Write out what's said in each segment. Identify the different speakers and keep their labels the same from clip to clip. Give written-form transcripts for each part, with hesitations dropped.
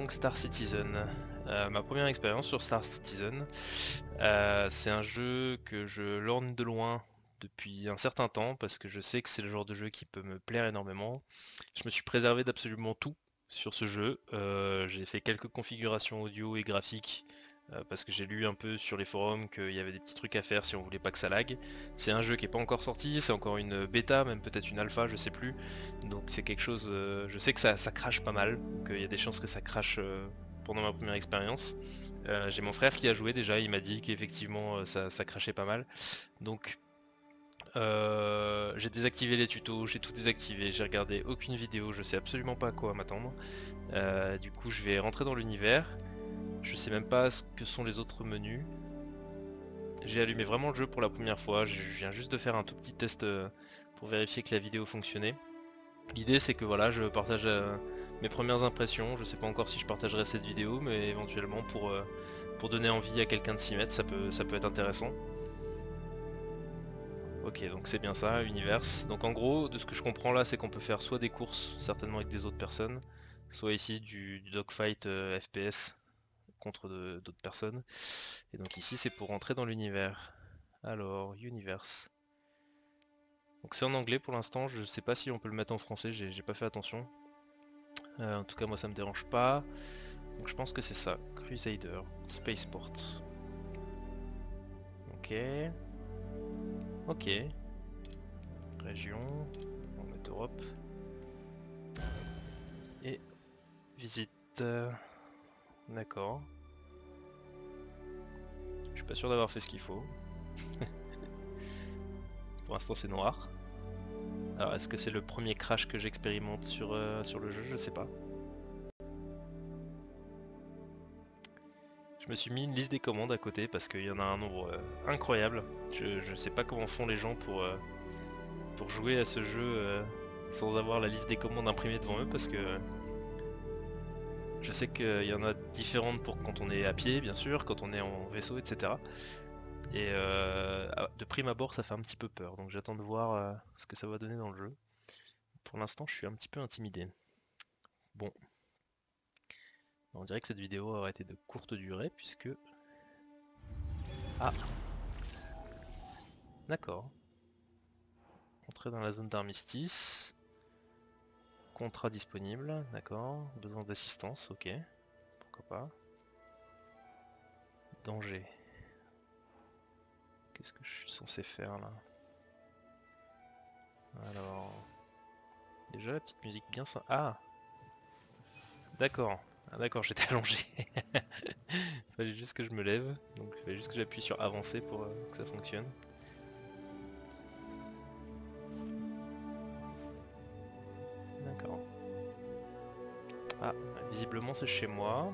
Speaker 1: donc Star Citizen. Ma première expérience sur Star Citizen, c'est un jeu que je lorgne de loin depuis un certain temps parce que je sais que c'est le genre de jeu qui peut me plaire énormément. Je me suis préservé d'absolument tout sur ce jeu. J'ai fait quelques configurations audio et graphiques parce que j'ai lu un peu sur les forums qu'il y avait des petits trucs à faire si on voulait pas que ça lag. C'est un jeu qui est pas encore sorti, c'est encore une bêta, même peut-être une alpha, je sais plus. Donc c'est quelque chose, je sais que ça crache pas mal, qu'il y a des chances que ça crache pendant ma première expérience. J'ai mon frère qui a joué déjà, il m'a dit qu'effectivement ça crachait pas mal. Donc j'ai désactivé les tutos, j'ai tout désactivé, j'ai regardé aucune vidéo, je sais absolument pas à quoi m'attendre. Du coup je vais rentrer dans l'univers, je sais même pas ce que sont les autres menus. J'ai allumé vraiment le jeu pour la première fois, je viens juste de faire un tout petit test pour vérifier que la vidéo fonctionnait. L'idée c'est que voilà, je partage mes premières impressions, je sais pas encore si je partagerai cette vidéo, mais éventuellement pour donner envie à quelqu'un de s'y mettre, ça peut être intéressant. Ok, donc c'est bien ça, univers. Donc en gros, de ce que je comprends là, c'est qu'on peut faire soit des courses, certainement avec des autres personnes, soit ici du dogfight FPS contre d'autres personnes. Et donc ici, c'est pour rentrer dans l'univers. Alors, universe. Donc c'est en anglais pour l'instant, je sais pas si on peut le mettre en français, j'ai pas fait attention. En tout cas, moi ça me dérange pas. Donc je pense que c'est ça, Crusader, Spaceport. Ok. Ok. Région, on va mettre Europe. Et visite. D'accord. Je suis pas sûr d'avoir fait ce qu'il faut. Pour l'instant c'est noir. Alors est-ce que c'est le premier crash que j'expérimente sur le jeu? Je sais pas. Je me suis mis une liste des commandes à côté parce qu'il y en a un nombre incroyable. Je sais pas comment font les gens pour jouer à ce jeu sans avoir la liste des commandes imprimée devant eux parce que je sais qu'il y en a différentes pour quand on est à pied bien sûr, quand on est en vaisseau, etc. Et de prime abord ça fait un petit peu peur, donc j'attends de voir ce que ça va donner dans le jeu. Pour l'instant je suis un petit peu intimidé. Bon, on dirait que cette vidéo aurait été de courte durée puisque... Ah, d'accord. Entrer dans la zone d'armistice. Contrat disponible, d'accord. Besoin d'assistance, ok. Pourquoi pas. Danger. Qu'est-ce que je suis censé faire là? Alors... Déjà la petite musique bien sympa. Ah, d'accord. Ah, d'accord, j'étais allongé. Fallait juste que je me lève. Donc il fallait juste que j'appuie sur avancer pour que ça fonctionne. D'accord. Ah, visiblement c'est chez moi.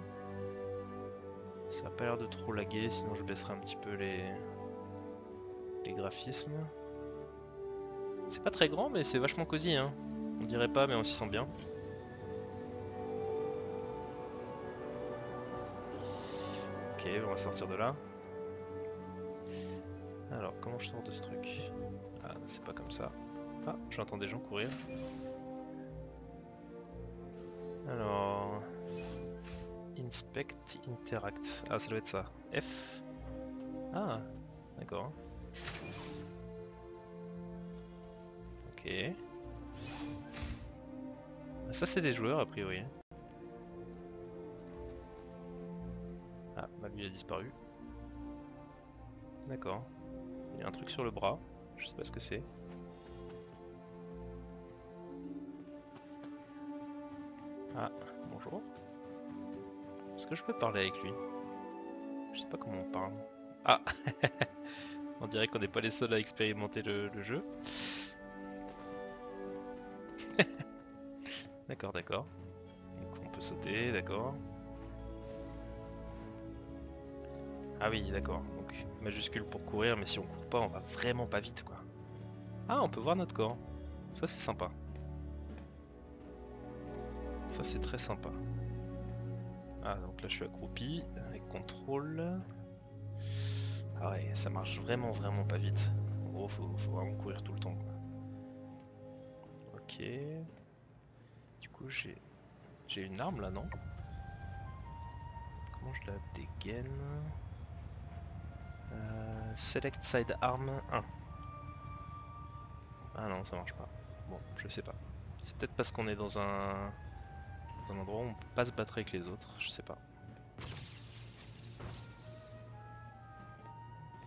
Speaker 1: Ça a pas l'air de trop laguer, sinon je baisserai un petit peu les graphismes. C'est pas très grand, mais c'est vachement cosy, hein. On dirait pas, mais on s'y sent bien. Ok, on va sortir de là. Alors, comment je sors de ce truc? Ah, c'est pas comme ça. Ah, j'entends des gens courir. Alors... Inspect, interact. Ah, ça doit être ça. F. Ah, d'accord. Ok. Ça, c'est des joueurs, a priori. Ah, bah lui, il a disparu. D'accord. Il y a un truc sur le bras. Je sais pas ce que c'est. Ah, bonjour. Est-ce que je peux parler avec lui? Je sais pas comment on parle. Ah. On dirait qu'on n'est pas les seuls à expérimenter le jeu. D'accord, d'accord. Donc on peut sauter, d'accord. Ah oui, d'accord. Donc majuscule pour courir, mais si on court pas, on va vraiment pas vite, quoi. Ah, on peut voir notre corps. Ça, c'est sympa. Ça, c'est très sympa. Ah, donc là, je suis accroupi avec contrôle. Ah ouais, ça marche vraiment, vraiment pas vite. En gros, faut vraiment courir tout le temps, quoi. Ok. Du coup, j'ai une arme là, non? change la dégaine. Select Sidearm 1. Ah non, ça marche pas. Bon, je sais pas. C'est peut-être parce qu'on est dans un endroit où on peut pas se battre avec les autres, je sais pas.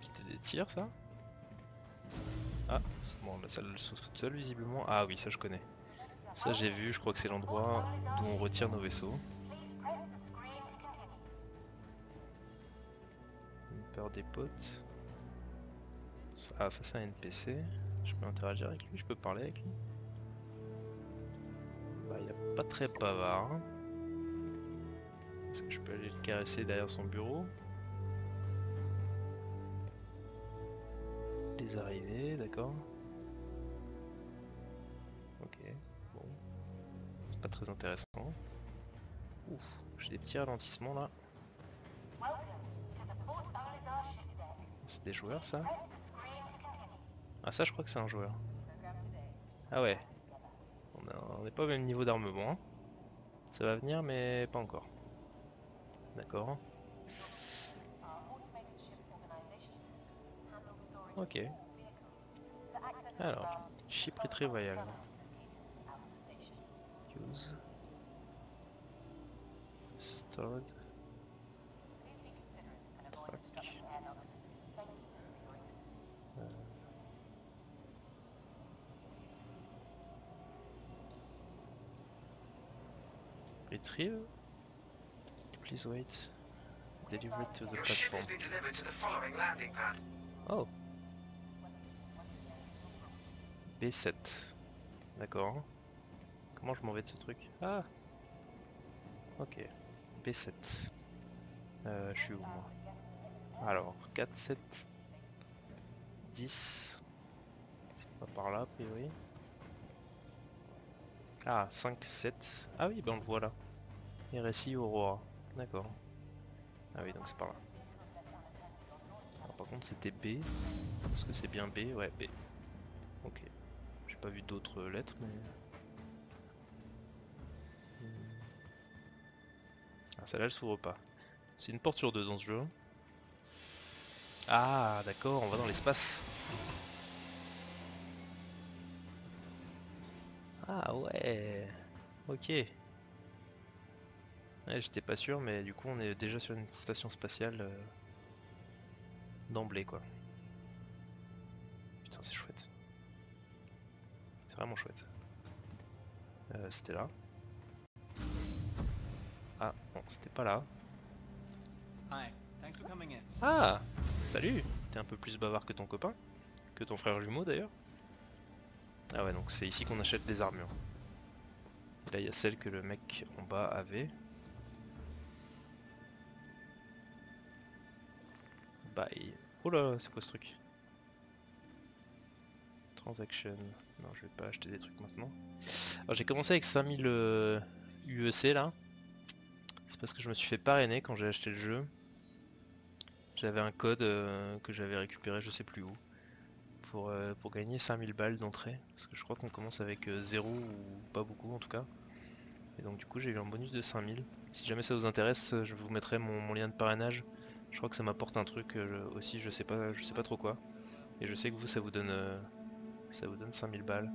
Speaker 1: C'était des tirs ça? Ah, c'est bon, la salle saute toute seule visiblement. Ah oui, ça je connais. Ça j'ai vu, je crois que c'est l'endroit d'où on retire nos vaisseaux. Une peur des potes. Ah, ça c'est un NPC. Je peux interagir avec lui, je peux parler avec lui. Bah, il est pas très bavard. Est-ce que je peux aller le caresser derrière son bureau? Les arrivées, d'accord. Ok, bon. C'est pas très intéressant. Ouf, j'ai des petits ralentissements là. C'est des joueurs ça? Ah ça je crois que c'est un joueur. Ah ouais. On n'est pas au même niveau d'armement. Hein. Ça va venir mais pas encore. D'accord. Ok. Alors, chip retrieval. Use. Stored. Track. Retrieve. Please wait. Deliver it to the platform. Oh. B7. D'accord. Comment je m'en vais de ce truc? Ah. Ok. B7. Je suis où moi? Alors, 4, 7, 10. C'est pas par là a priori. Ah, 5, 7. Ah oui, ben on le voit là. RSI Aurora. D'accord. Ah oui, donc c'est par là. Alors, par contre, c'était B. Est-ce que c'est bien B? Ouais, B. Ok. J'ai pas vu d'autres lettres, mais... Ah, celle-là, elle s'ouvre pas. C'est une porte sur deux dans ce jeu. Ah, d'accord, on va dans l'espace. Ah ouais. Ok. Ouais, j'étais pas sûr, mais du coup, on est déjà sur une station spatiale d'emblée, quoi. Putain, c'est chouette. C'est vraiment chouette. C'était là. Ah, bon, c'était pas là. Ah, salut. T'es un peu plus bavard que ton copain, que ton frère jumeau d'ailleurs. Ah ouais, donc c'est ici qu'on achète les armures. Et là, il y a celle que le mec en bas avait. Bye. Oh là, c'est quoi ce truc? Transaction. Non, je vais pas acheter des trucs maintenant. Alors j'ai commencé avec 5000 UEC là. C'est parce que je me suis fait parrainer quand j'ai acheté le jeu. J'avais un code que j'avais récupéré je sais plus où. Pour gagner 5000 balles d'entrée. Parce que je crois qu'on commence avec 0 ou pas beaucoup en tout cas. Et donc du coup j'ai eu un bonus de 5000. Si jamais ça vous intéresse, je vous mettrai mon lien de parrainage. Je crois que ça m'apporte un truc aussi, je sais pas trop quoi. Et je sais que vous ça vous donne 5000 balles.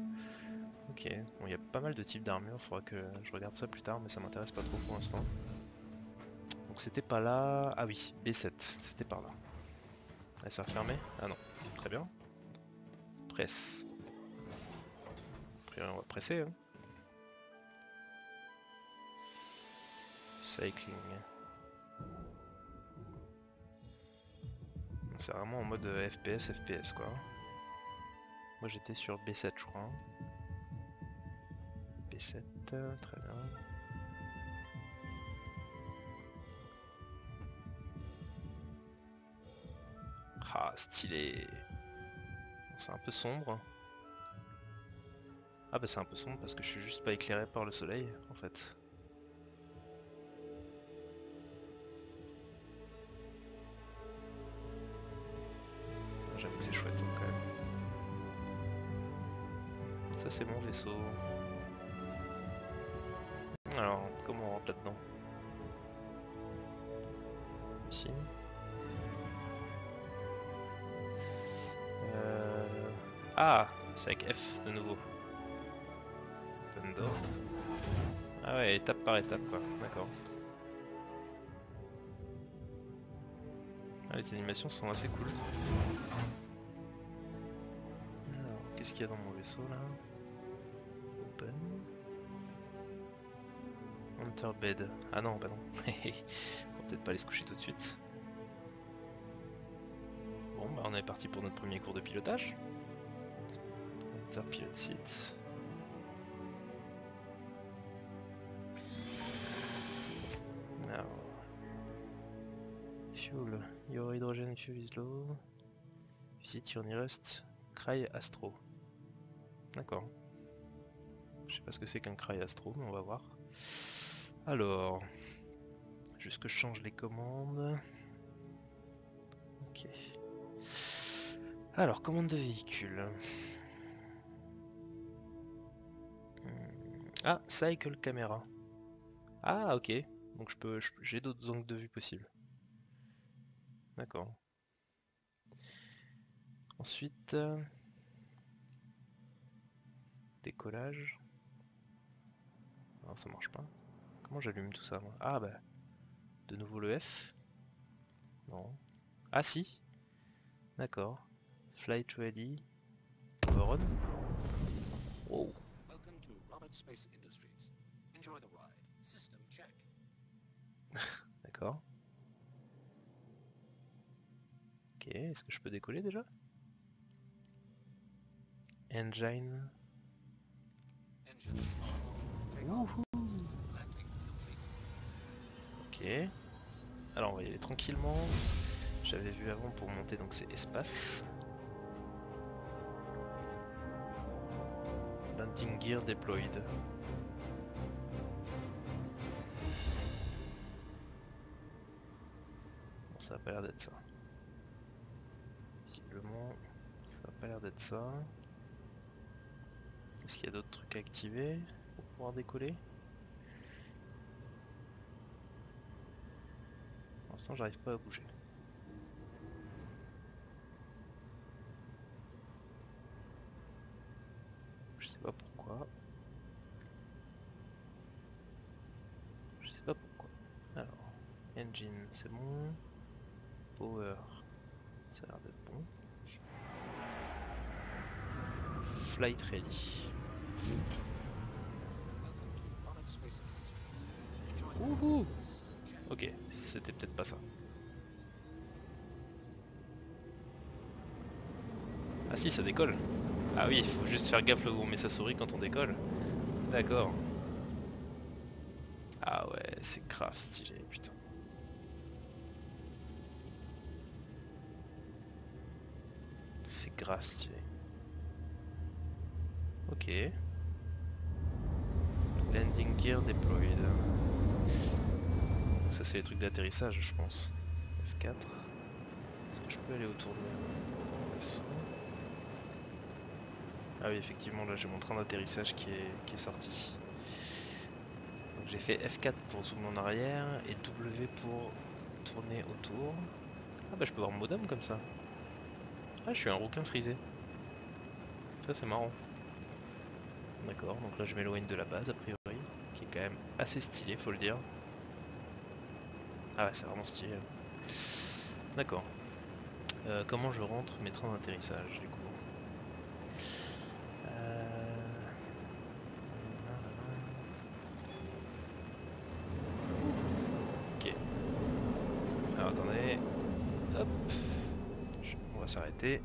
Speaker 1: Ok, bon il y a pas mal de types d'armures, faudra que je regarde ça plus tard mais ça m'intéresse pas trop pour l'instant. Donc c'était pas là... Ah oui, B7, c'était par là. Ah, ça a fermé? Ah non, très bien. Presse. Après on va presser hein. Cycling. C'est vraiment en mode FPS quoi. Moi j'étais sur B7 je crois. B7, très bien. Ah stylé. C'est un peu sombre. Ah bah c'est un peu sombre parce que je suis juste pas éclairé par le soleil en fait. Ah, j'avoue que c'est chouette hein, quand même. Ça c'est mon vaisseau. Alors comment on rentre là-dedans? ici. Ah, c'est avec F de nouveau. Open door. Ah ouais, étape par étape quoi, d'accord. Ah, les animations sont assez cool. Alors, qu'est-ce qu'il y a dans mon vaisseau là? Open. Enter bed. Ah non, bah non. On va peut-être pas aller se coucher tout de suite. Bon, bah on est parti pour notre premier cours de pilotage. Enter pilot seat. Now. Fuel. Your hydrogen fuel is low. Visit your nearest Cry Astro. D'accord. Je sais pas ce que c'est qu'un Cry Astro, mais on va voir. Alors, juste que je change les commandes. Ok. Alors, commande de véhicule. Ah, cycle camera. Ah, ok. Donc j'ai d'autres angles de vue possibles. D'accord. Ensuite, décollage. Non, ça marche pas. Comment j'allume tout ça moi? Ah bah, de nouveau le F. Non. Ah si. D'accord. Flight ready. Overrun. Oh.
Speaker 2: Welcome to Robert Space Industries. Enjoy the ride. System check.
Speaker 1: D'accord. Ok, est-ce que je peux décoller déjà? Engine.
Speaker 2: Engine on. Take off. Landing complete.
Speaker 1: Ok. Alors on va y aller tranquillement. J'avais vu avant pour monter, donc c'est espace. Landing gear deployed. Bon, ça a pas l'air d'être ça. Visiblement, ça a pas l'air d'être ça. Est-ce qu'il y a d'autres trucs à activer pour pouvoir décoller? Pour l'instant, j'arrive pas à bouger. Je sais pas pourquoi. Je sais pas pourquoi. Alors, engine, c'est bon. Power, ça a l'air d'être bon. Flight ready.
Speaker 2: Welcome to Robert Space Industries. Enjoy the
Speaker 1: Wouhou!
Speaker 2: ride. System check.
Speaker 1: Ok, c'était peut-être pas ça. Ah si, ça décolle. Ah oui, il faut juste faire gaffe là où on met sa souris quand on décolle. D'accord. Ah ouais, c'est grave stylé, putain. C'est grave stylé. Ok. Landing gear deployed. Ça c'est les trucs d'atterrissage je pense. F4. Est-ce que je peux aller autour de mon vaisseau? Ah oui effectivement là j'ai mon train d'atterrissage qui est sorti. Donc j'ai fait F4 pour zoomer en arrière et W pour tourner autour. Ah bah je peux voir mon modem comme ça. Ah je suis un rouquin frisé. Ça c'est marrant. D'accord, donc là je m'éloigne de la base a priori, qui est quand même assez stylé, faut le dire. Ah ouais, c'est vraiment stylé. D'accord. Comment je rentre mes trains d'atterrissage du coup? Ok. Alors attendez. Hop. On va s'arrêter.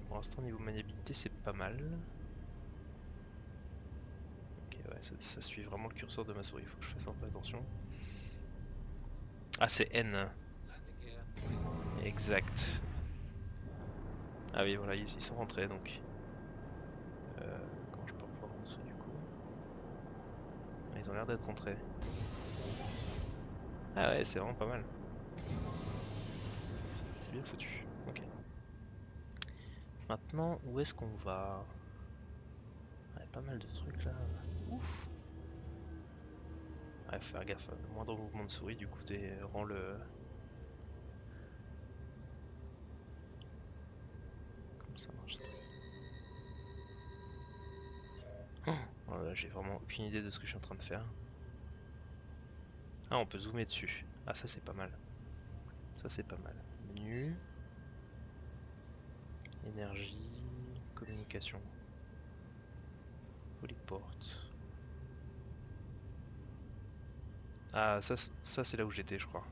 Speaker 1: Pour l'instant niveau maniabilité c'est pas mal. Ok ouais, ça suit vraiment le curseur de ma souris, faut que je fasse un peu attention. Ah c'est N.
Speaker 2: Landing gear raised.
Speaker 1: Exact. Ah oui voilà, ils sont rentrés donc. Comment je peux reprendre en dessous du coup? Ah, ils ont l'air d'être rentrés. Ah ouais, c'est vraiment pas mal. C'est bien foutu. Ok. Maintenant, où est-ce qu'on va? Il y a pas mal de trucs là. Ouf. Ouais, Ouais, faire gaffe, le moindre mouvement de souris du coup rend le... Comment ça marche ça? Voilà, j'ai vraiment aucune idée de ce que je suis en train de faire. Ah, on peut zoomer dessus. Ah, ça c'est pas mal. Ça c'est pas mal. Menu. Énergie. Communication. Polyport. Ah, ça c'est là où j'étais, je crois.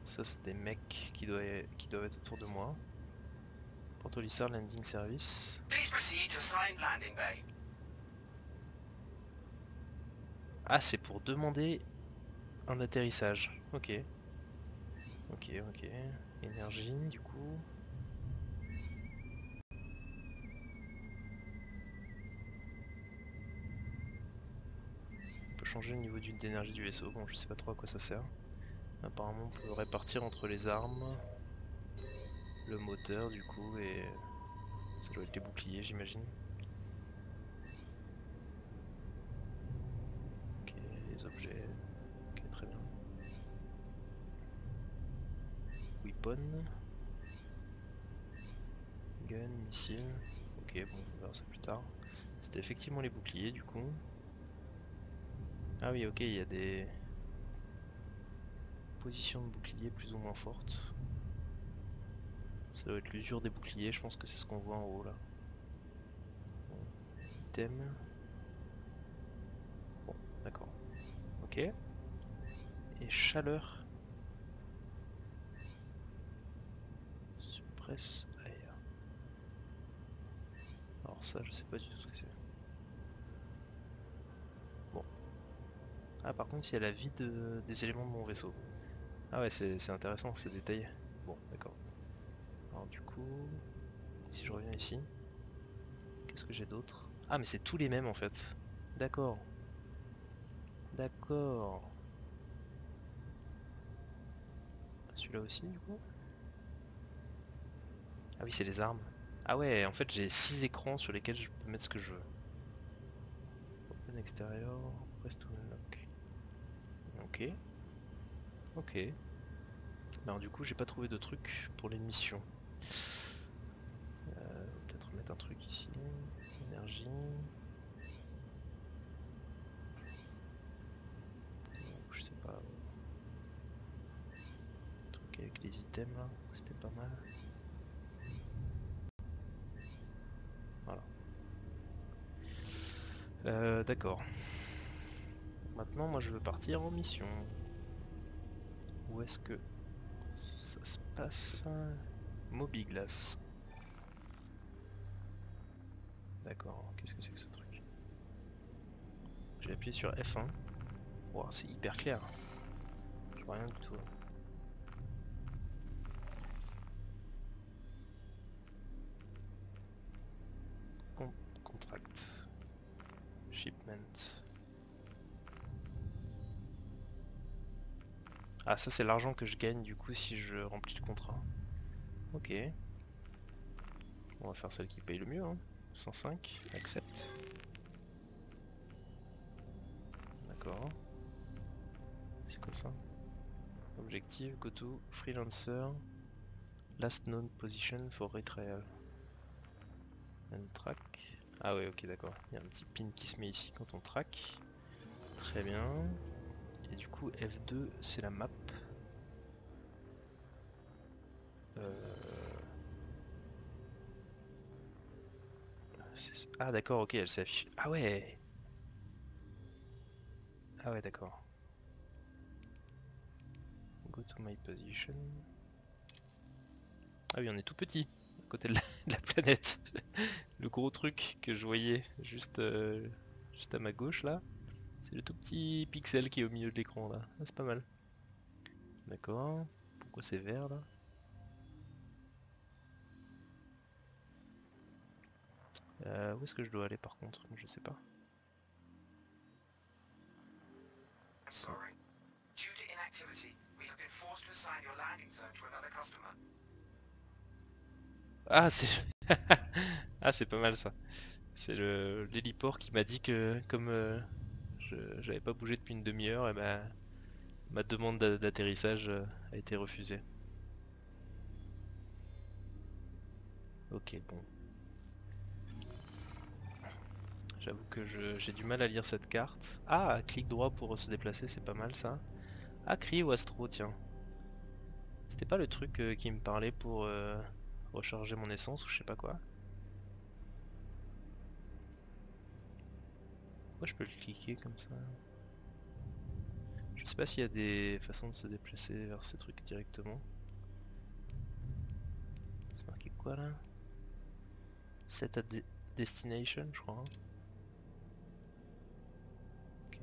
Speaker 1: Ça c'est des mecs qui doivent être autour de moi. Portolissar Landing Service.
Speaker 2: Please proceed to assigned landing bay.
Speaker 1: Ah, c'est pour demander un atterrissage. Ok. Ok, ok. Énergie, du coup. On peut changer le niveau d'énergie du vaisseau. Bon, je sais pas trop à quoi ça sert. Apparemment, on peut répartir entre les armes, le moteur, du coup, et ça doit être les boucliers, j'imagine. Ok, les objets. Ok, très bien. Weapon. Gun, missile. Ok, bon, on verra ça plus tard. C'était effectivement les boucliers, du coup. Ah oui, ok, il y a des positions de boucliers plus ou moins fortes. Ça doit être l'usure des boucliers, je pense que c'est ce qu'on voit en haut là. Bon, item. Bon, d'accord. Ok. Et chaleur. Suppresse air. Alors ça, je sais pas du tout ce que c'est. Bon. Ah, par contre, il y a la vie des éléments de mon vaisseau. Ah ouais, c'est intéressant ces détails. Bon, d'accord. Alors du coup, si je reviens ici, qu'est-ce que j'ai d'autre? Ah, mais c'est tous les mêmes en fait. D'accord. D'accord. Celui-là aussi, du coup? Ah oui, c'est les armes. Ah ouais, en fait, j'ai 6 écrans sur lesquels je peux mettre ce que je veux. Open extérieur, press to unlock. Ok, ok. Alors du coup, j'ai pas trouvé de truc pour les missions. Peut-être mettre un truc ici. Énergie. Je sais pas. Un truc avec les items là, c'était pas mal. Voilà. D'accord. Maintenant, moi je veux partir en mission. Où est-ce que ça se passe? Mobiglass. D'accord, qu'est-ce que c'est que ce truc? J'ai appuyé sur F1. Wow, c'est hyper clair. Je vois rien du tout. Contract. Shipment. Ah, ça c'est l'argent que je gagne du coup si je remplis le contrat. Ok. On va faire celle qui paye le mieux, hein. 105, accept. D'accord. C'est quoi ça? Objectif, go to freelancer. Last known position for retrial. And track. Ah ouais, ok, d'accord. Il y a un petit pin qui se met ici quand on track. Très bien. Et du coup, F2, c'est la map. Ah d'accord, ok, elle s'affiche. Ah ouais! Ah ouais, d'accord. Go to my position. Ah oui, on est tout petit, à côté de de la planète. Le gros truc que je voyais juste à ma gauche là, c'est le tout petit pixel qui est au milieu de l'écran là. Ah, c'est pas mal. D'accord. Pourquoi c'est vert là? Où est-ce que je dois aller par contre? Je sais pas.
Speaker 2: I'm sorry. Due to inactivity, we have been forced to assign your landing zone to another customer.
Speaker 1: Ah, c'est ah, c'est pas mal ça. C'est l'héliport qui m'a dit que comme J'avais pas bougé depuis une demi-heure et ben ma demande d'atterrissage a été refusée. Ok, bon. J'avoue que j'ai du mal à lire cette carte. Ah, clic droit pour se déplacer, c'est pas mal ça. Ah, Cri ou Astro, tiens. C'était pas le truc qui me parlait pour recharger mon essence ou je sais pas quoi. Pourquoi je peux le cliquer comme ça? Je sais pas s'il y a des façons de se déplacer vers ces trucs directement. C'est marqué quoi là? Set at destination, je crois. Ok.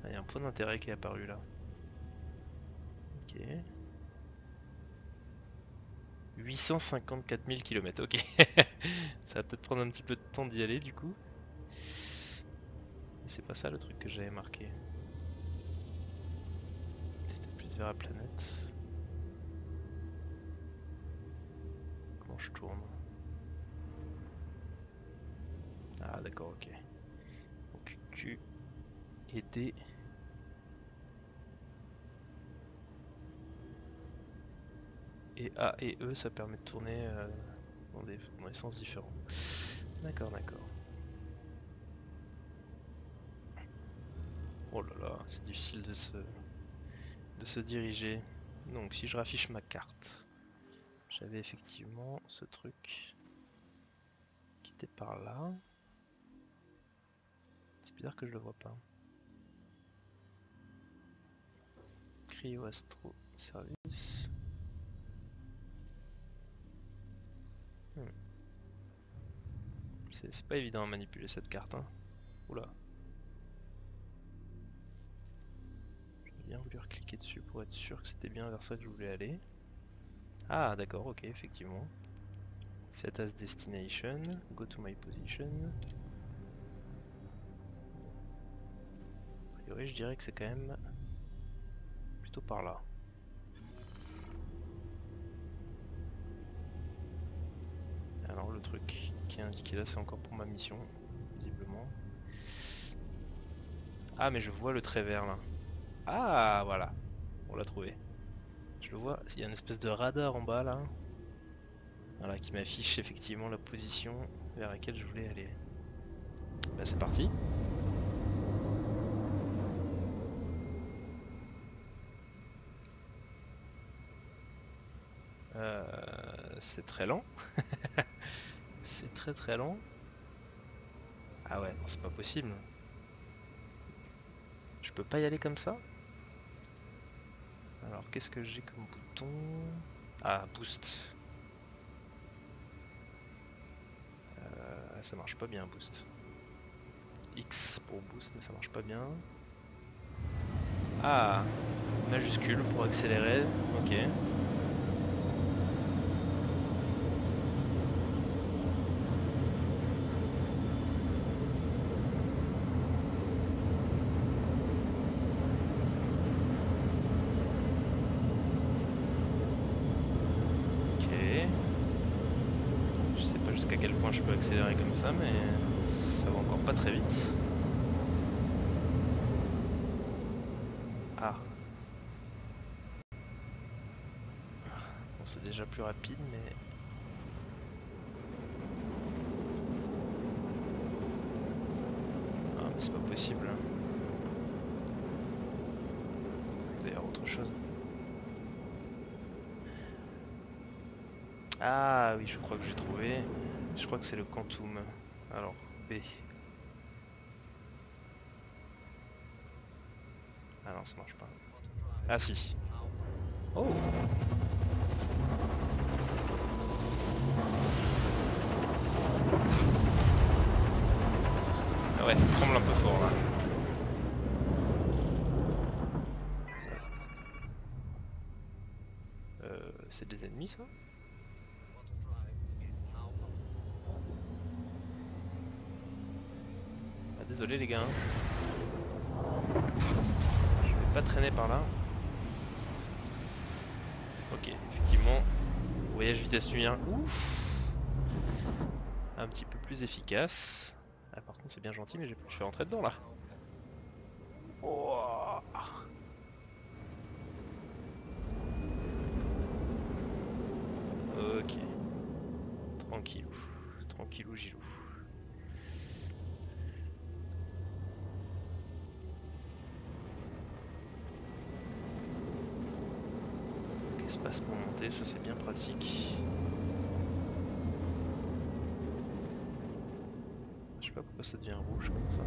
Speaker 1: Il y a un point d'intérêt qui est apparu là. Ok. 854 000 km, ok. Ça va peut-être prendre un petit peu de temps d'y aller du coup. Mais c'est pas ça le truc que j'avais marqué. C'était plus vers la planète. Comment je tourne? Ah d'accord, ok. Donc Q et D. Et A et E, ça permet de tourner dans des sens différents. D'accord, d'accord. Oh là là, c'est difficile de se diriger. Donc si je raffiche ma carte, j'avais effectivement ce truc qui était par là. C'est bizarre que je le vois pas. Cryo Astro Service. C'est pas évident à manipuler cette carte, hein. Oula. J'aurais bien voulu cliquer dessus pour être sûr que c'était bien vers ça que je voulais aller. Ah d'accord, ok, effectivement. Set as destination, go to my position. A priori je dirais que c'est quand même plutôt par là. Alors le truc qui est indiqué là c'est encore pour ma mission, visiblement. Ah mais je vois le trait vert là. Ah voilà, on l'a trouvé. Je le vois, il y a une espèce de radar en bas là. Voilà, qui m'affiche effectivement la position vers laquelle je voulais aller. Bah c'est parti. C'est très lent. C'est très très lent. Ah ouais, c'est pas possible. Je peux pas y aller comme ça? Alors qu'est-ce que j'ai comme bouton? Ah, boost. Ça marche pas bien, boost. X pour boost, mais ça marche pas bien. Ah, majuscule pour accélérer, ok. À quel point je peux accélérer comme ça, mais ça va encore pas très vite. Ah. Bon, c'est déjà plus rapide, mais... Ah, mais c'est pas possible. D'ailleurs, autre chose. Ah oui, je crois que j'ai trouvé. Je crois que c'est le Quantum. Alors, B. Ah non, ça marche pas. Ah si. Oh! Ah ouais, ça tremble un peu fort là. C'est des ennemis ça? Ah, désolé les gars. Je vais pas traîner par là. Ok, effectivement. Voyage vitesse nuit 1. Ouf! un petit peu plus efficace. Ah, par contre c'est bien gentil mais je vais rentrer dedans là. Oh. Ok. Tranquillou. Tranquillou gilou. Ok, espace pour monter, ça c'est bien pratique. Je sais pas pourquoi ça devient rouge comme ça.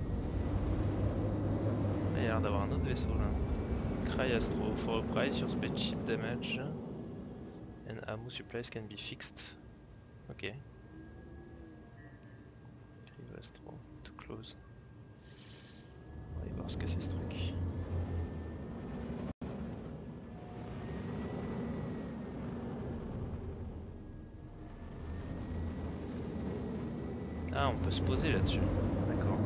Speaker 1: Ah, il y a l'air d'avoir un autre vaisseau là. Cry Astro, for a price your spaceship damage and ammo supplies can be fixed. Ok. Cry Astro, too close. On va aller voir ce que c'est ce truc. Ah, on peut se poser là-dessus. D'accord.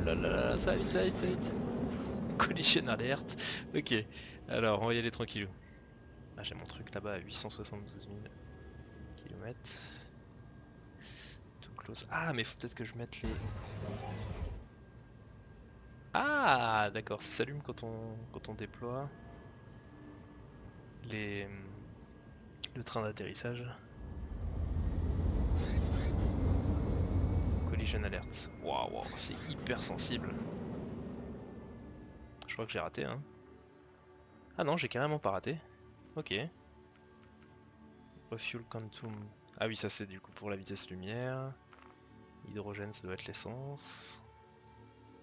Speaker 1: Là là là, ça va vite, ça va vite, ça va vite. Collision alerte. Ok. Alors, on va y aller tranquillou. Ah, j'ai mon truc là-bas à 872 000 km. Too close. Ah, mais faut peut-être que je mette les... Ah, d'accord, ça s'allume quand on déploie les... le train d'atterrissage. Collision alert. Waouh, wow, c'est hyper sensible. Je crois que j'ai raté, hein. Ah non, j'ai carrément pas raté. Ok. Refuel quantum. Ah oui, ça c'est du coup pour la vitesse lumière. Hydrogène, ça doit être l'essence.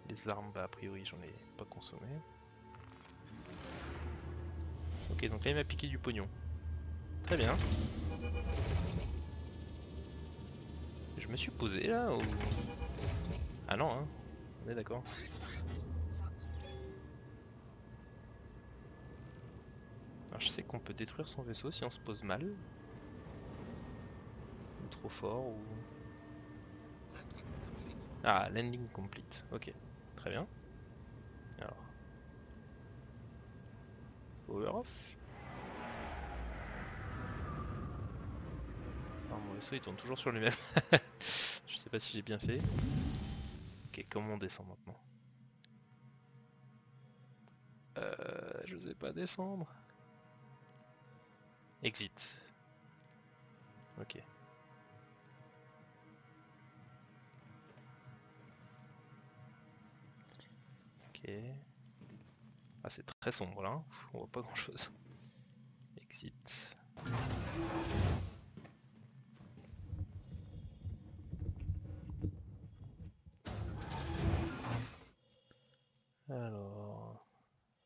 Speaker 1: Les armes, bah a priori j'en ai pas consommé. Ok, donc là il m'a piqué du pognon. Très bien. Je me suis posé là ou... Ah non, hein. On est d'accord. Alors je sais qu'on peut détruire son vaisseau si on se pose mal. Ou trop fort ou... Ah, landing complete. Ok, très bien. Alors... Power off. Alors mon vaisseau il tourne toujours sur lui-même. Je sais pas si j'ai bien fait. Ok, comment on descend maintenant? Je sais pas descendre. Exit. Ok. Ok. Ah, c'est très sombre là, hein. On voit pas grand chose. Exit. Alors...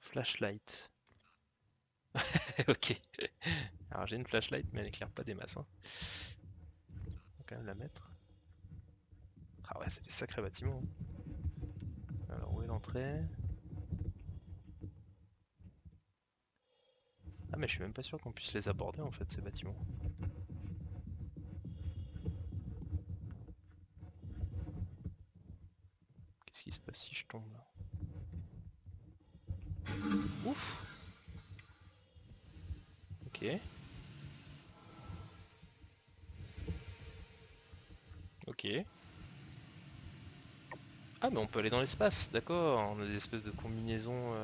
Speaker 1: Flashlight. Ok. Alors j'ai une flashlight mais elle éclaire pas des masses, hein. On va quand même la mettre. Ah ouais, c'est des sacrés bâtiments, hein. Alors où est l'entrée? Ah mais je suis même pas sûr qu'on puisse les aborder en fait ces bâtiments. Qu'est-ce qui se passe si je tombe là? Ouf. Ok. Ok. Ah mais on peut aller dans l'espace, d'accord. On a des espèces de combinaisons...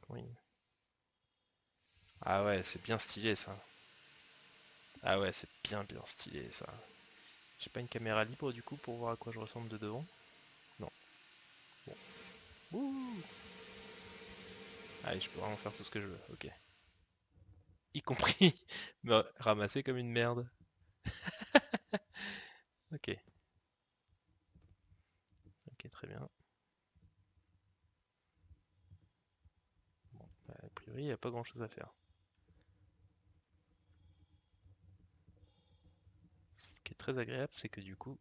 Speaker 1: Oui. Ah ouais, c'est bien stylé ça. Ah ouais, c'est bien stylé ça. J'ai pas une caméra libre du coup pour voir à quoi je ressemble de devant? Non. Bon. Ouh. Allez, je peux vraiment faire tout ce que je veux, ok. Y compris me ramasser comme une merde. Ok. Ok, très bien. Bon, bah, a priori, il n'y a pas grand chose à faire. Ce qui est très agréable, c'est que du coup,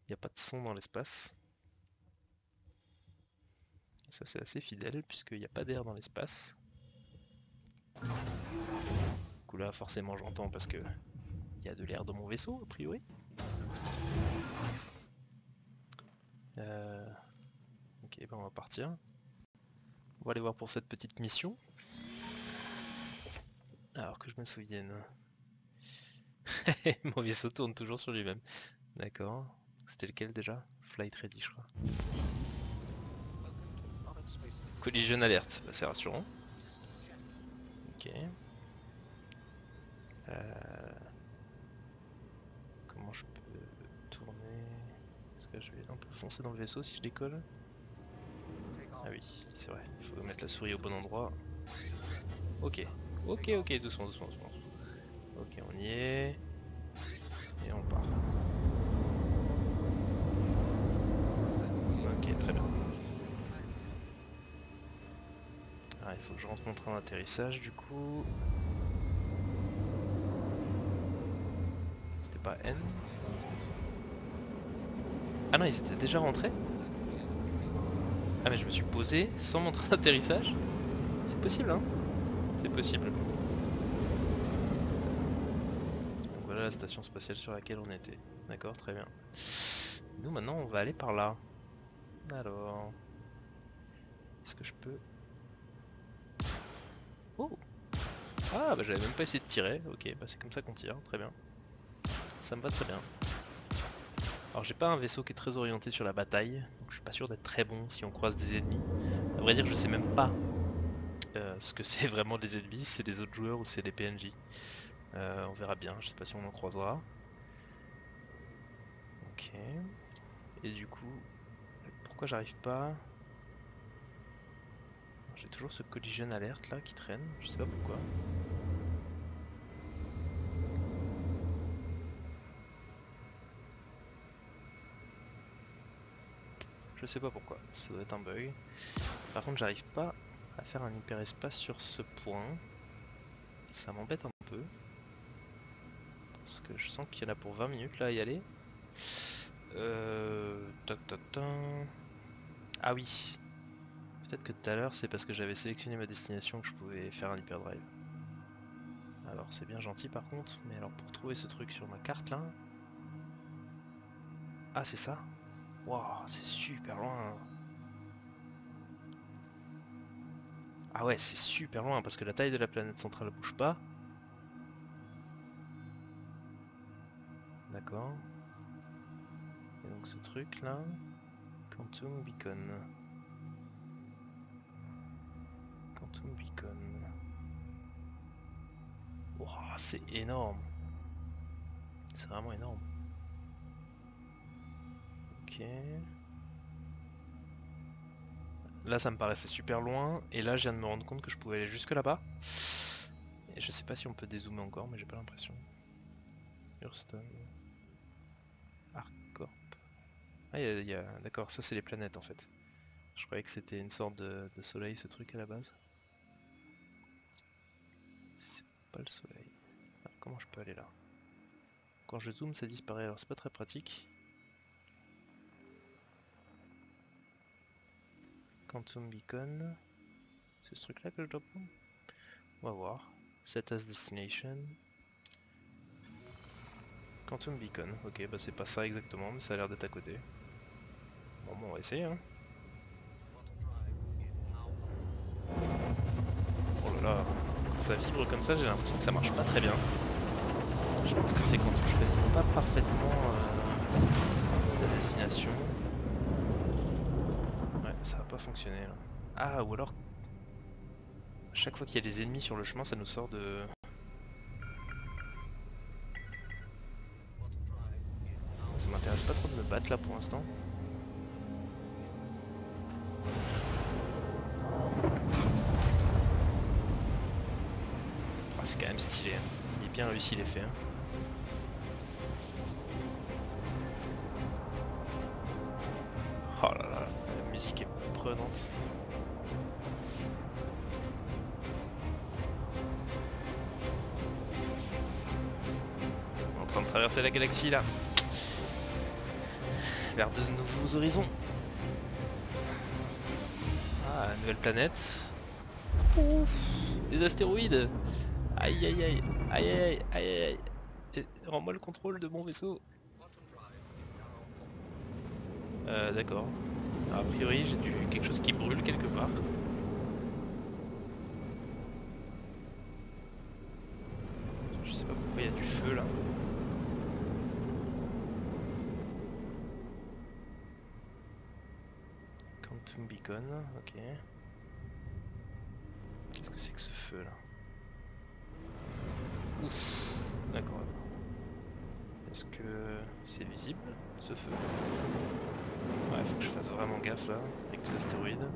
Speaker 1: il n'y a pas de son dans l'espace. Et ça, c'est assez fidèle, puisqu'il n'y a pas d'air dans l'espace. Du coup, là, forcément, j'entends parce que il y a de l'air dans mon vaisseau, a priori. Ok, ben on va partir. On va aller voir pour cette petite mission. Alors que je me souvienne. Mon vaisseau tourne toujours sur lui-même. D'accord. C'était lequel déjà? Flight ready, je crois. Collision alerte, bah, c'est rassurant. Ok. Comment je peux tourner? Est-ce que je vais un peu foncer dans le vaisseau si je décolle? Ah oui, c'est vrai, il faut mettre la souris au bon endroit. Ok, ok, doucement. Ok, on y est. Et on part. Ok, très bien. Ah, il faut que je rentre mon train d'atterrissage du coup. C'était pas N? Ah non, ils étaient déjà rentrés? Ah mais je me suis posé sans mon train d'atterrissage? C'est possible, hein? C'est possible. Donc voilà la station spatiale sur laquelle on était. D'accord, très bien. Nous maintenant on va aller par là. Alors... Est-ce que je peux... Oh! Ah bah j'avais même pas essayé de tirer. Ok, bah c'est comme ça qu'on tire, très bien. Ça me va très bien. Alors j'ai pas un vaisseau qui est très orienté sur la bataille, donc je suis pas sûr d'être très bon si on croise des ennemis. À vrai dire je sais même pas ce que c'est vraiment des ennemis, si c'est des autres joueurs ou c'est des PNJ. On verra bien, je sais pas si on en croisera. Ok. Et du coup, pourquoi j'arrive pas... J'ai toujours ce collision alerte là qui traîne, je sais pas pourquoi. Je sais pas pourquoi, ça doit être un bug. Par contre j'arrive pas à faire un hyperespace sur ce point. Ça m'embête un peu. Parce que je sens qu'il y en a pour 20 minutes là à y aller. Tac. Ah oui. Peut-être que tout à l'heure c'est parce que j'avais sélectionné ma destination que je pouvais faire un hyperdrive. Alors c'est bien gentil par contre, mais alors pour trouver ce truc sur ma carte là... Ah c'est ça? Waouh, c'est super loin. Ah ouais, c'est super loin parce que la taille de la planète centrale bouge pas. D'accord. Et donc ce truc là... Quantum Beacon. Quantum Beacon. Waouh, c'est énorme. C'est vraiment énorme. Ok. Là, ça me paraissait super loin. Et là, je viens de me rendre compte que je pouvais aller jusque là-bas. Et je sais pas si on peut dézoomer encore, mais j'ai pas l'impression. Hurston. Arcorp. Ah, d'accord, ça c'est les planètes en fait. Je croyais que c'était une sorte de soleil ce truc à la base. C'est pas le soleil. Alors, comment je peux aller là? Quand je zoome, ça disparaît, alors c'est pas très pratique. Quantum Beacon. C'est ce truc là que je dois prendre? On va voir. Set as destination. Quantum Beacon. Ok, bah c'est pas ça exactement, mais ça a l'air d'être à côté. Bon, on va essayer, hein. Oh là là, quand ça vibre comme ça, j'ai l'impression que ça marche pas très bien. Je pense que c'est quand on choisit pas parfaitement la destination. Ouais, ça va pas fonctionner là. Ah, ou alors, chaque fois qu'il y a des ennemis sur le chemin, ça nous sort de... Ça m'intéresse pas trop de me battre là pour l'instant. Ah, c'est quand même stylé, hein. Il est bien réussi l'effet. Hein. Oh là là, la musique est prenante. On est en train de traverser la galaxie là. Vers de nouveaux horizons. Ah, nouvelle planète. Ouf, des astéroïdes. Aïe aïe aïe, aïe aïe aïe aïe aïe. Rends-moi le contrôle de mon vaisseau. D'accord. A priori, j'ai quelque chose qui brûle quelque part. Je sais pas pourquoi il y a du feu là. Fum Beacon, ok. Qu'est-ce que c'est que ce feu là? Ouf, d'accord. Est-ce que c'est visible ce feu? Ouais, faut que je fasse vraiment gaffe là, avec les astéroïdes.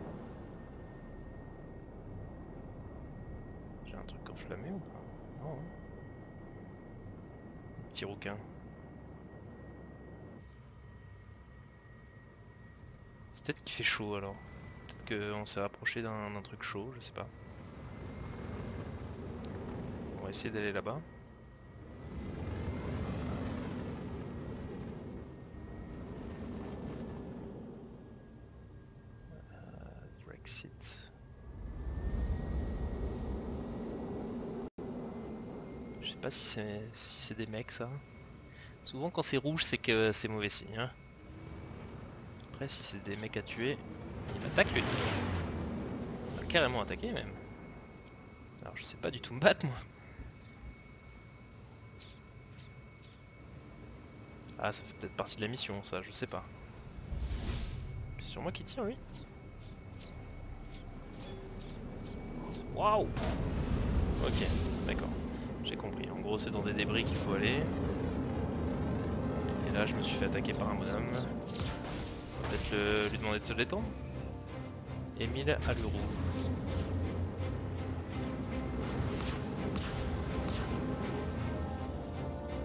Speaker 1: J'ai un truc enflammé ou pas? Non. Hein. Un petit rouquin. C'est peut-être qu'il fait chaud alors. Peut-être qu'on s'est rapproché d'un truc chaud, je sais pas. On va essayer d'aller là-bas. Brexit. Je sais pas si c'est des mecs ça. Souvent quand c'est rouge c'est que c'est mauvais signe. Hein. Après si c'est des mecs à tuer, il m'attaque lui. Il va carrément attaquer même. Alors je sais pas du tout me battre moi. Ah ça fait peut-être partie de la mission ça, je sais pas. C'est sur moi qui tire lui. Waouh. Ok, d'accord. J'ai compris. En gros c'est dans des débris qu'il faut aller. Et là je me suis fait attaquer par un bonhomme. Peut-être lui demander de se détendre. Émile Aluro.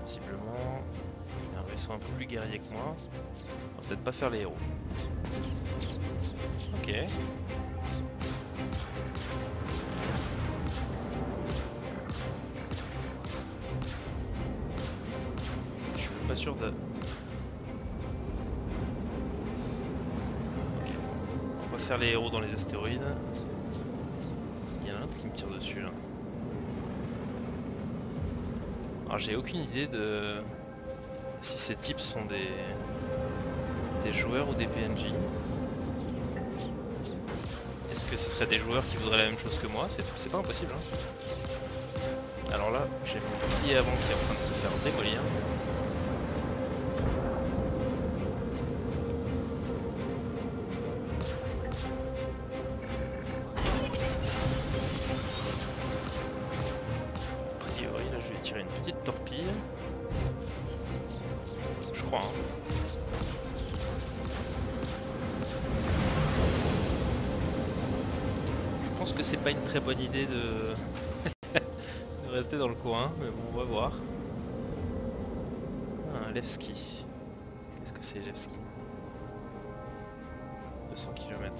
Speaker 1: Visiblement, il y a un vaisseau un peu plus guerrier que moi. On va peut-être pas faire les héros. Ok. Je suis pas sûr de... Ok. On va faire les héros dans les astéroïdes. Il y en a un autre qui me tire dessus là. Alors j'ai aucune idée de si ces types sont des joueurs ou des PNJ. Est-ce que ce seraient des joueurs qui voudraient la même chose que moi? C'est pas impossible. Hein. Alors là, j'ai mon pied avant qui est en train de se faire démolir. A priori, là je vais tirer une petite torpille. Je crois. Hein. Je pense que c'est pas une très bonne idée de rester dans le coin, mais bon, on va voir. Ah, un Levski. Qu'est-ce que c'est Levski? 200 km.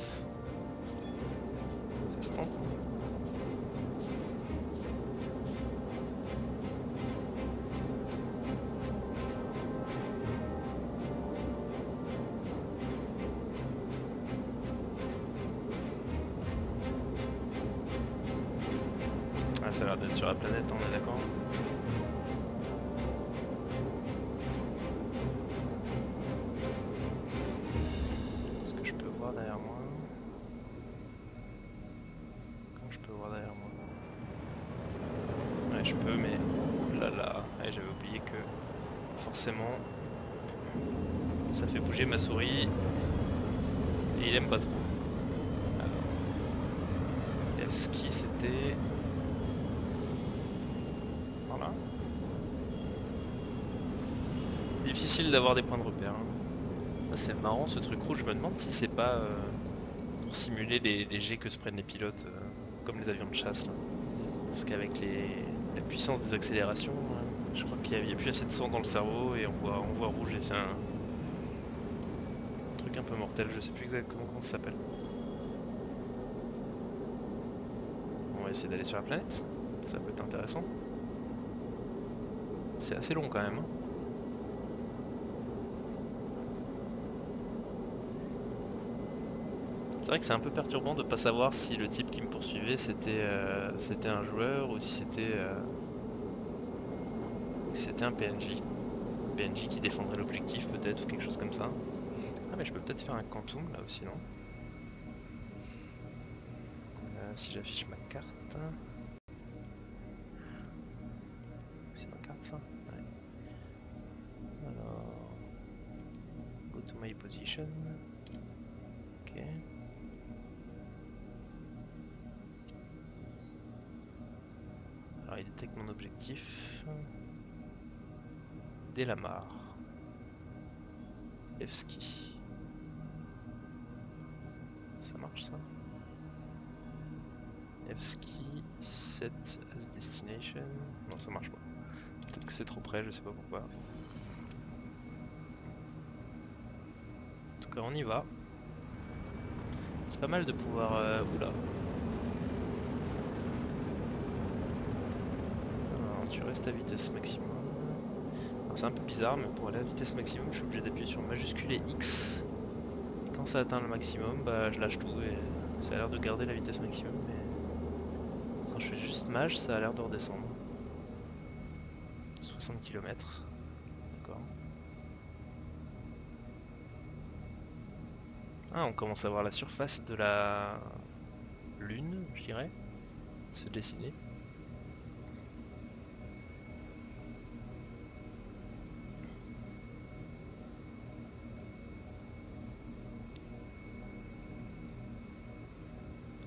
Speaker 1: Ça se tente? Ah, ça a l'air d'être sur la planète, on est d'accord? Est-ce que je peux voir derrière moi? Comment je peux voir derrière moi? Ouais, je peux, mais... Là là, ouais, j'avais oublié que... Forcément... Ça fait bouger ma souris... Et il aime pas trop. Alors... Evski, c'était... Voilà. Difficile d'avoir des points de repère. Hein. Ah, c'est marrant ce truc rouge, je me demande si c'est pas pour simuler les jets que se prennent les pilotes, comme les avions de chasse. Là. Parce qu'avec la puissance des accélérations, je crois qu'il n'y a plus assez de sang dans le cerveau et on voit rouge et c'est un truc un peu mortel, je sais plus exactement comment ça s'appelle. On va essayer d'aller sur la planète, ça peut être intéressant. C'est assez long quand même. Hein. C'est vrai que c'est un peu perturbant de pas savoir si le type qui me poursuivait c'était un joueur ou si c'était un PNJ. PNJ qui défendrait l'objectif peut-être ou quelque chose comme ça. Ah mais je peux peut-être faire un quantum là aussi non? Si j'affiche ma carte... C'est ma carte ça? Ouais. Alors... Go to my position. Ok. c'était que mon objectif. Delamar. Evski. Ça marche ça? Evski, set as destination. Non, ça marche pas. Peut-être que c'est trop près, je sais pas pourquoi. En tout cas, on y va. C'est pas mal de pouvoir... Oula. Alors, tu restes à vitesse maximum. C'est un peu bizarre, mais pour aller à vitesse maximum, je suis obligé d'appuyer sur majuscule et X. Et quand ça atteint le maximum, bah je lâche tout et ça a l'air de garder la vitesse maximum. Mais quand je fais juste maj, ça a l'air de redescendre. 60 km. D'accord. Ah, on commence à voir la surface de la Lune, je dirais, se dessiner.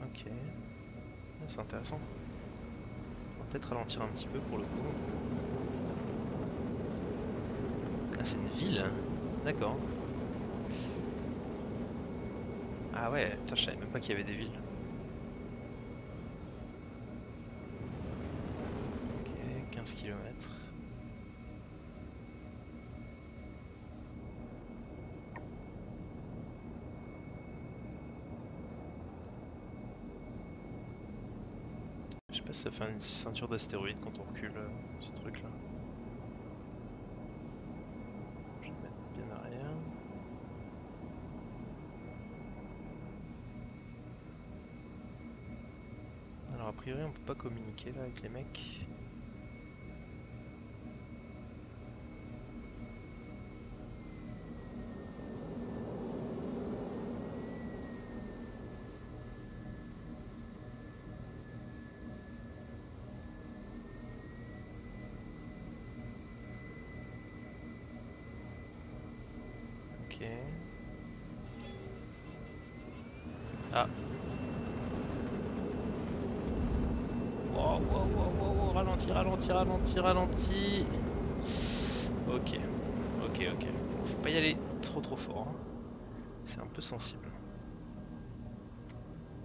Speaker 1: Ok, c'est intéressant. On va peut-être ralentir un petit peu pour le coup. Ah, c'est une ville, hein. D'accord. Ah ouais, putain, je savais même pas qu'il y avait des villes. Ok, 15 km. Je sais pas si ça fait une ceinture d'astéroïdes quand on recule ce truc là. Je vais me mettre bien arrière. Alors a priori on peut pas communiquer là avec les mecs. Ok. Ah. Wow, wow, wow, wow, wow, ralenti, ralenti, ralenti, ralenti. Ok, ok, ok. Faut pas y aller trop fort. Hein. C'est un peu sensible.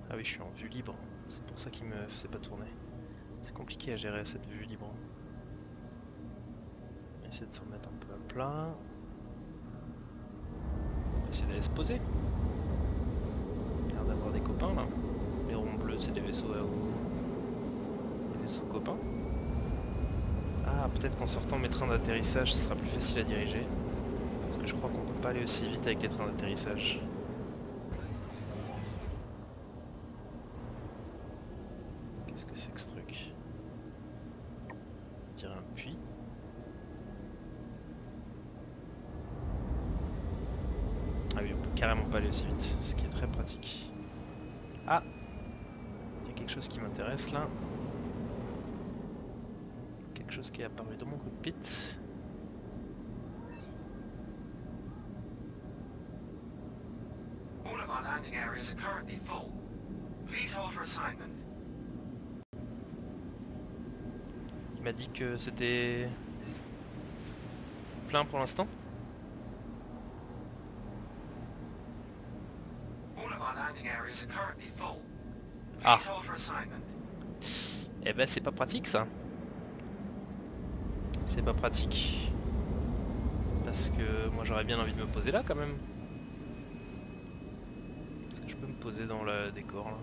Speaker 1: Ah oui, je suis en vue libre. C'est pour ça qu'il me faisait pas tourner. C'est compliqué à gérer cette vue libre. On va essayer de se remettre un peu à plat. On va essayer d'aller se poser. Il a l'air d'avoir des copains là. Les ronds bleus, c'est des vaisseaux à eau. Des vaisseaux copains. Ah, peut-être qu'en sortant mes trains d'atterrissage, ce sera plus facile à diriger. Parce que je crois qu'on peut pas aller aussi vite avec les trains d'atterrissage. Qu'est-ce que c'est que ce truc? On dirait un puits. Ah oui, on peut carrément pas aller aussi vite, ce qui est très pratique. Ah! Il y a quelque chose qui m'intéresse là. Quelque chose qui est apparu dans mon cockpit.
Speaker 2: All of our landing areas are currently full. Please hold for assignment.
Speaker 1: Il m'a dit que c'était plein pour l'instant.
Speaker 2: All of our landing areas are currently full.
Speaker 1: Ah.
Speaker 2: Please hold for assignment.
Speaker 1: Eh ben c'est pas pratique ça. C'est pas pratique. Parce que moi j'aurais bien envie de me poser là quand même. Est-ce que je peux me poser dans le décor là?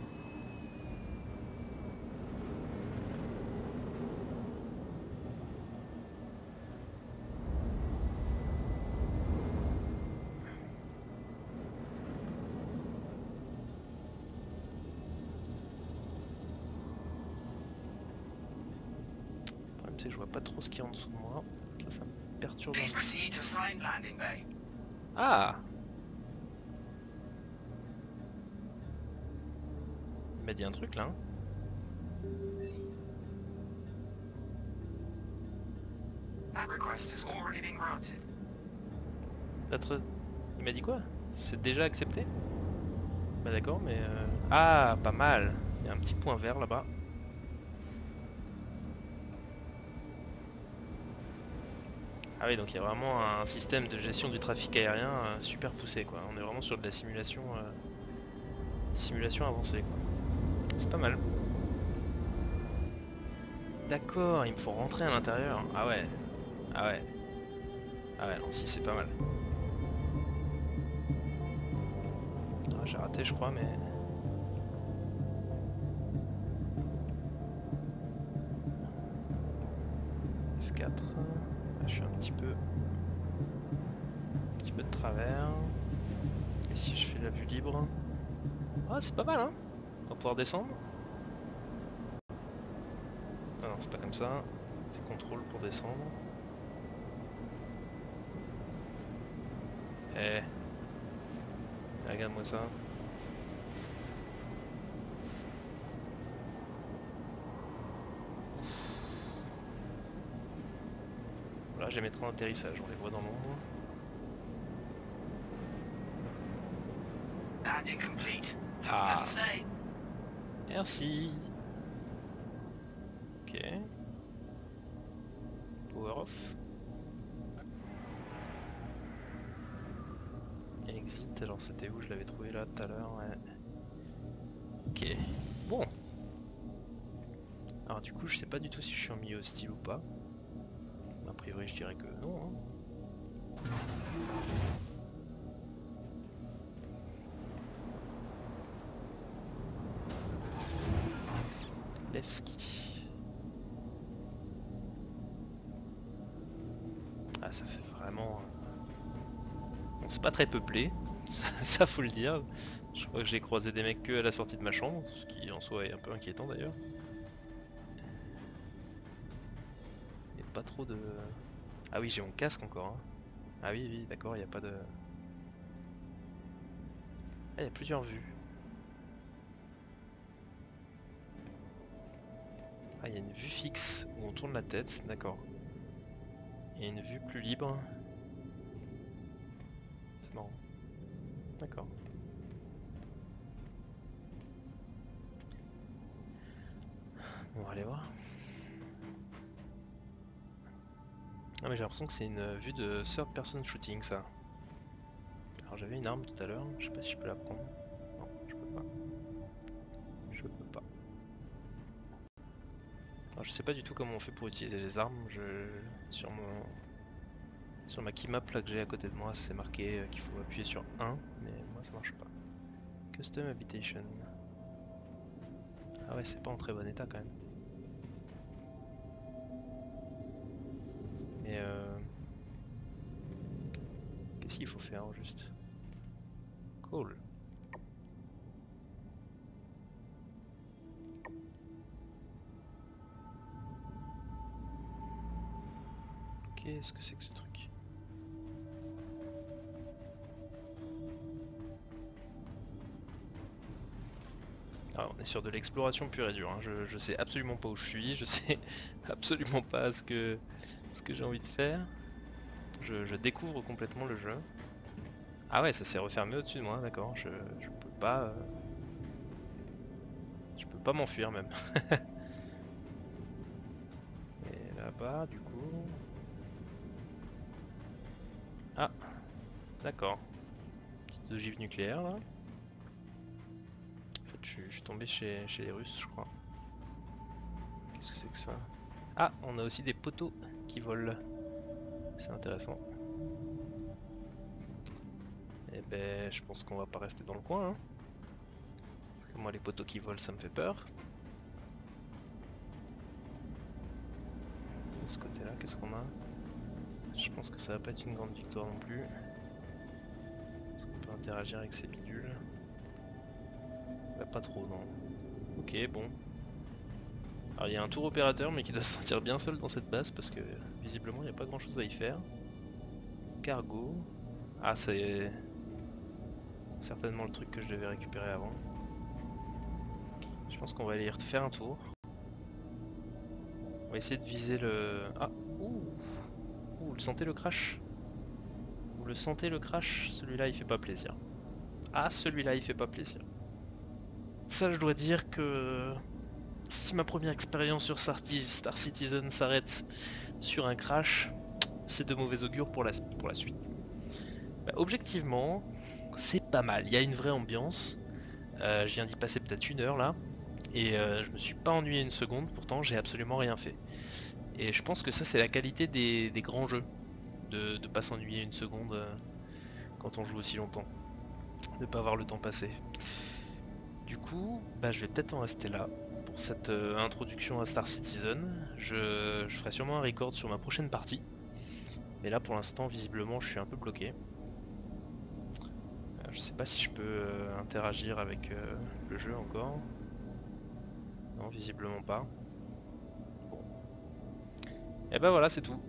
Speaker 1: Le problème c'est que je vois pas trop ce qu'il y a en dessous de moi. Ça me perturbe un
Speaker 2: Please
Speaker 1: peu.
Speaker 2: proceed to assigned landing bay.
Speaker 1: Ah! Il m'a dit un truc là. Hein.
Speaker 2: That request has already been granted.
Speaker 1: Il m'a dit quoi? C'est déjà accepté? Bah d'accord, mais... Ah, pas mal. Il y a un petit point vert là-bas. Ah oui, donc il y a vraiment un système de gestion du trafic aérien super poussé quoi. On est vraiment sur de la simulation avancée quoi. C'est pas mal. D'accord, il me faut rentrer à l'intérieur. Ah ouais, ah ouais, ah ouais, non si c'est pas mal. Ah, j'ai raté je crois mais... F4. Là, je suis un petit peu de travers. Et si je fais la vue libre... Ah c'est pas mal hein. On va pouvoir descendre. Ah non c'est pas comme ça. C'est contrôle pour descendre. Eh. Regarde-moi ça. Voilà, j'ai mes trains d'atterrissage, on les voit dans l'ombre.
Speaker 2: Landing complete. Have
Speaker 1: Ah.
Speaker 2: a pleasant stay.
Speaker 1: Merci. Ok. Power off. Exit, alors c'était où? Je l'avais trouvé là tout à l'heure, ouais. Ok. Bon. Alors du coup, je sais pas du tout si je suis en milieu hostile ou pas. A priori, je dirais que non. Hein. Levski. Ah, ça fait vraiment... Bon, c'est pas très peuplé, ça faut le dire. Je crois que j'ai croisé des mecs que à la sortie de ma chambre, ce qui en soi est un peu inquiétant d'ailleurs. Il n'y a pas trop de... Ah oui, j'ai mon casque encore. Hein. Ah oui, oui, d'accord, il n'y a pas de... Ah, il y a plusieurs vues. Ah, il y a une vue fixe où on tourne la tête, d'accord. Il y a une vue plus libre. C'est marrant. D'accord. On va aller voir. Ah mais j'ai l'impression que c'est une vue de third person shooting ça. Alors j'avais une arme tout à l'heure, je sais pas si je peux la prendre. Non, je peux pas. Je peux pas. Alors, je sais pas du tout comment on fait pour utiliser les armes. Sur ma keymap là que j'ai à côté de moi, c'est marqué qu'il faut appuyer sur 1, mais moi ça marche pas. Custom Habitation. Ah ouais, c'est pas en très bon état quand même. Mais qu'est-ce qu'il faut faire juste? Cool. Qu'est-ce que c'est que ce truc? Alors, on est sur de l'exploration pure et dure. Hein. Je sais absolument pas où je suis, je sais absolument pas ce que j'ai envie de faire. Je découvre complètement le jeu. Ah ouais, ça s'est refermé au-dessus de moi, d'accord. Je peux pas. Je peux pas m'enfuir même. Et là-bas, du coup. Ah, d'accord. Petite ogive nucléaire là. En fait, je suis tombé chez les Russes, je crois. Qu'est-ce que c'est que ça? Ah, on a aussi des poteaux qui volent. C'est intéressant. Et ben, je pense qu'on va pas rester dans le coin. Hein. Parce que moi, les poteaux qui volent, ça me fait peur. De ce côté-là, qu'est-ce qu'on a? Je pense que ça va pas être une grande victoire non plus. Parce qu'on peut interagir avec ces bidules. Bah, pas trop, non. Ok, bon. Alors il y a un tour opérateur mais qui doit se sentir bien seul dans cette base parce que visiblement il n'y a pas grand chose à y faire. Cargo. Ah c'est certainement le truc que je devais récupérer avant. Je pense qu'on va aller y faire un tour. On va essayer de viser le... Ah ouh, vous le sentez le crash? Vous le sentez le crash? Celui-là il fait pas plaisir. Ah celui-là il fait pas plaisir. Ça je dois dire que... Si ma première expérience sur Star Citizen s'arrête sur un crash, c'est de mauvais augure pour la suite. Bah, objectivement, c'est pas mal. Il y a une vraie ambiance. Je viens d'y passer peut-être 1 heure là. Et je me suis pas ennuyé une seconde, pourtant j'ai absolument rien fait. Et je pense que ça c'est la qualité des grands jeux, de pas s'ennuyer une seconde quand on joue aussi longtemps, de pas avoir le temps passé. Du coup, bah, je vais peut-être en rester là pour cette introduction à Star Citizen. Je ferai sûrement un record sur ma prochaine partie, mais là pour l'instant visiblement je suis un peu bloqué. Je sais pas si je peux interagir avec le jeu encore. Non, visiblement pas. Bon. Et ben voilà, c'est tout.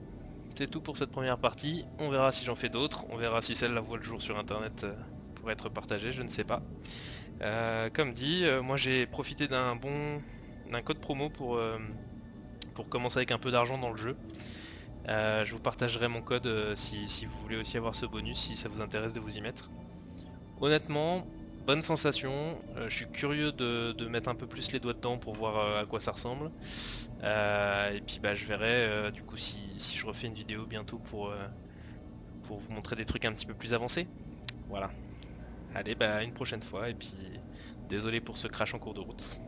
Speaker 1: C'est tout pour cette première partie. On verra si j'en fais d'autres. On verra si celle-là voit le jour sur internet pour être partagée, je ne sais pas. Comme dit, moi j'ai profité d'un code promo pour commencer avec un peu d'argent dans le jeu. Je vous partagerai mon code si vous voulez aussi avoir ce bonus, si ça vous intéresse de vous y mettre. Honnêtement, bonne sensation. Je suis curieux de mettre un peu plus les doigts dedans pour voir à quoi ça ressemble. Et puis bah, je verrai du coup si je refais une vidéo bientôt pour vous montrer des trucs un petit peu plus avancés. Voilà. Allez, bah une prochaine fois et puis désolé pour ce crash en cours de route.